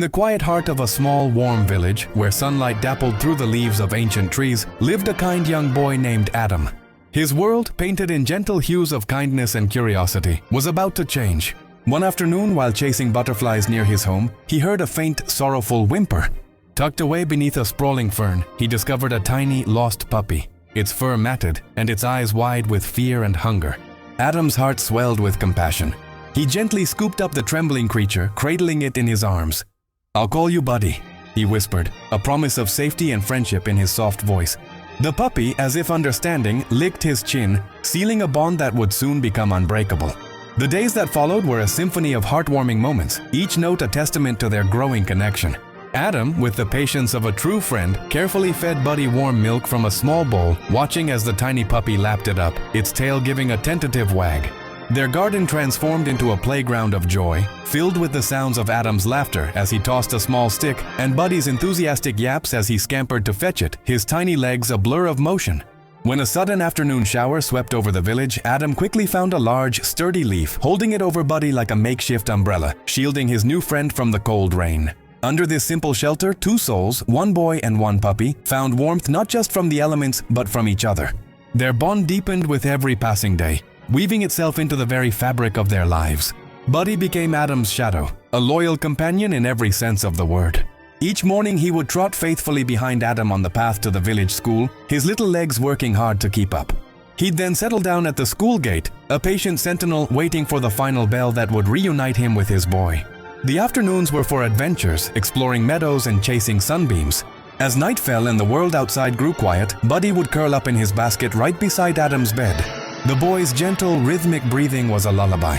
the quiet heart of a small, warm village, where sunlight dappled through the leaves of ancient trees, lived a kind young boy named Adam. His world, painted in gentle hues of kindness and curiosity, was about to change. One afternoon, while chasing butterflies near his home, he heard a faint, sorrowful whimper. Tucked away beneath a sprawling fern, he discovered a tiny, lost puppy, its fur matted and its eyes wide with fear and hunger. Adam's heart swelled with compassion. He gently scooped up the trembling creature, cradling it in his arms. "I'll call you Buddy," he whispered, a promise of safety and friendship in his soft voice. The puppy, as if understanding, licked his chin, sealing a bond that would soon become unbreakable. The days that followed were a symphony of heartwarming moments, each note a testament to their growing connection. Adam, with the patience of a true friend, carefully fed Buddy warm milk from a small bowl, watching as the tiny puppy lapped it up, its tail giving a tentative wag. Their garden transformed into a playground of joy, filled with the sounds of Adam's laughter as he tossed a small stick and Buddy's enthusiastic yaps as he scampered to fetch it, his tiny legs a blur of motion. When a sudden afternoon shower swept over the village, Adam quickly found a large, sturdy leaf, holding it over Buddy like a makeshift umbrella, shielding his new friend from the cold rain. Under this simple shelter, two souls, one boy and one puppy, found warmth not just from the elements but from each other. Their bond deepened with every passing day, weaving itself into the very fabric of their lives. Buddy became Adam's shadow, a loyal companion in every sense of the word. Each morning he would trot faithfully behind Adam on the path to the village school, his little legs working hard to keep up. He'd then settle down at the school gate, a patient sentinel waiting for the final bell that would reunite him with his boy. The afternoons were for adventures, exploring meadows and chasing sunbeams. As night fell and the world outside grew quiet, Buddy would curl up in his basket right beside Adam's bed. The boy's gentle, rhythmic breathing was a lullaby.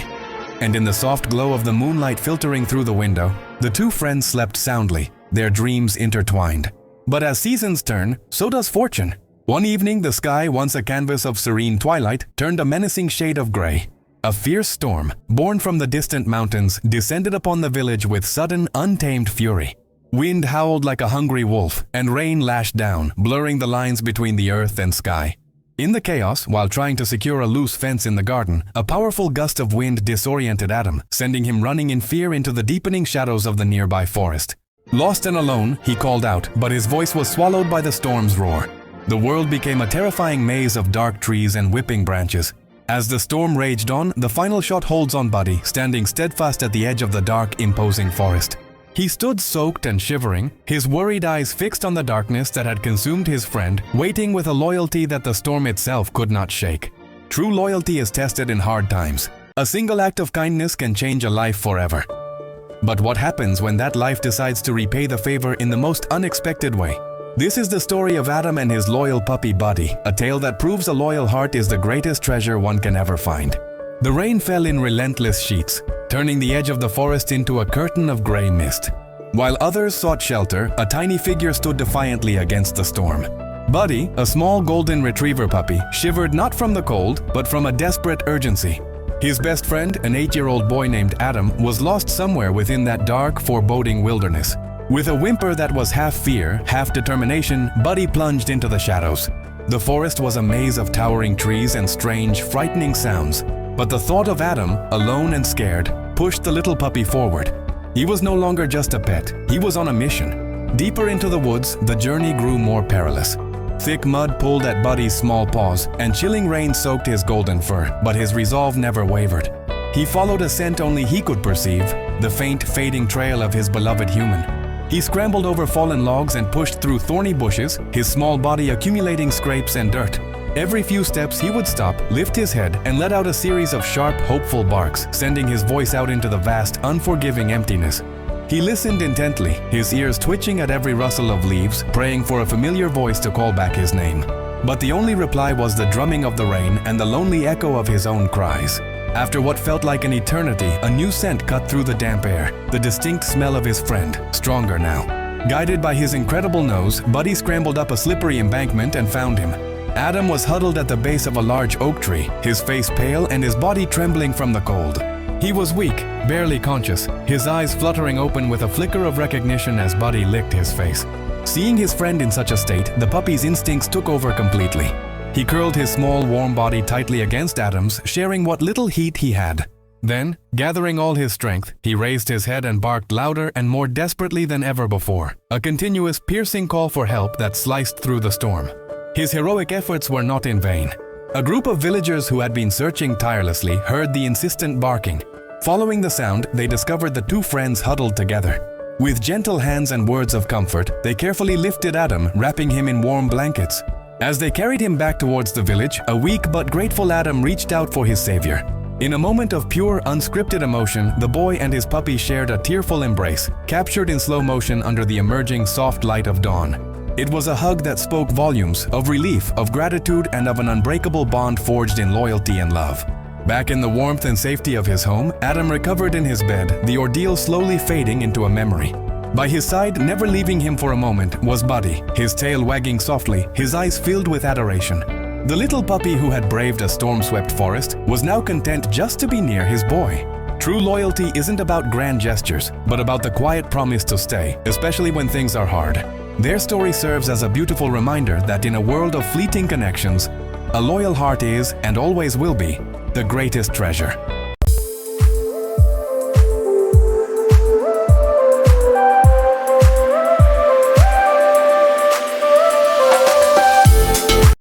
And in the soft glow of the moonlight filtering through the window, the two friends slept soundly, their dreams intertwined. But as seasons turn, so does fortune. One evening, the sky, once a canvas of serene twilight, turned a menacing shade of gray. A fierce storm, born from the distant mountains, descended upon the village with sudden, untamed fury. Wind howled like a hungry wolf, and rain lashed down, blurring the lines between the earth and sky. In the chaos, while trying to secure a loose fence in the garden, a powerful gust of wind disoriented Adam, sending him running in fear into the deepening shadows of the nearby forest. Lost and alone, he called out, but his voice was swallowed by the storm's roar. The world became a terrifying maze of dark trees and whipping branches. As the storm raged on, the final shot holds on Buddy, standing steadfast at the edge of the dark, imposing forest. He stood soaked and shivering, his worried eyes fixed on the darkness that had consumed his friend, waiting with a loyalty that the storm itself could not shake. True loyalty is tested in hard times. A single act of kindness can change a life forever. But what happens when that life decides to repay the favor in the most unexpected way? This is the story of Adam and his loyal puppy Buddy, a tale that proves a loyal heart is the greatest treasure one can ever find. The rain fell in relentless sheets, turning the edge of the forest into a curtain of gray mist. While others sought shelter, a tiny figure stood defiantly against the storm. Buddy, a small golden retriever puppy, shivered not from the cold, but from a desperate urgency. His best friend, an 8-year-old boy named Adam, was lost somewhere within that dark, foreboding wilderness. With a whimper that was half fear, half determination, Buddy plunged into the shadows. The forest was a maze of towering trees and strange, frightening sounds. But the thought of Adam, alone and scared, pushed the little puppy forward. He was no longer just a pet, he was on a mission. Deeper into the woods, the journey grew more perilous. Thick mud pulled at Buddy's small paws, and chilling rain soaked his golden fur, but his resolve never wavered. He followed a scent only he could perceive, the faint, fading trail of his beloved human. He scrambled over fallen logs and pushed through thorny bushes, his small body accumulating scrapes and dirt. Every few steps he would stop, lift his head, and let out a series of sharp, hopeful barks, sending his voice out into the vast, unforgiving emptiness. He listened intently, his ears twitching at every rustle of leaves, praying for a familiar voice to call back his name. But the only reply was the drumming of the rain and the lonely echo of his own cries. After what felt like an eternity, a new scent cut through the damp air, the distinct smell of his friend, stronger now. Guided by his incredible nose, Buddy scrambled up a slippery embankment and found him. Adam was huddled at the base of a large oak tree, his face pale and his body trembling from the cold. He was weak, barely conscious, his eyes fluttering open with a flicker of recognition as Buddy licked his face. Seeing his friend in such a state, the puppy's instincts took over completely. He curled his small, warm body tightly against Adam's, sharing what little heat he had. Then, gathering all his strength, he raised his head and barked louder and more desperately than ever before, a continuous piercing call for help that sliced through the storm. His heroic efforts were not in vain. A group of villagers who had been searching tirelessly heard the insistent barking. Following the sound, they discovered the two friends huddled together. With gentle hands and words of comfort, they carefully lifted Adam, wrapping him in warm blankets. As they carried him back towards the village, a weak but grateful Adam reached out for his savior. In a moment of pure, unscripted emotion, the boy and his puppy shared a tearful embrace, captured in slow motion under the emerging soft light of dawn. It was a hug that spoke volumes of relief, of gratitude, and of an unbreakable bond forged in loyalty and love. Back in the warmth and safety of his home, Adam recovered in his bed, the ordeal slowly fading into a memory. By his side, never leaving him for a moment, was Buddy, his tail wagging softly, his eyes filled with adoration. The little puppy who had braved a storm-swept forest was now content just to be near his boy. True loyalty isn't about grand gestures, but about the quiet promise to stay, especially when things are hard. Their story serves as a beautiful reminder that in a world of fleeting connections, a loyal heart is, and always will be, the greatest treasure.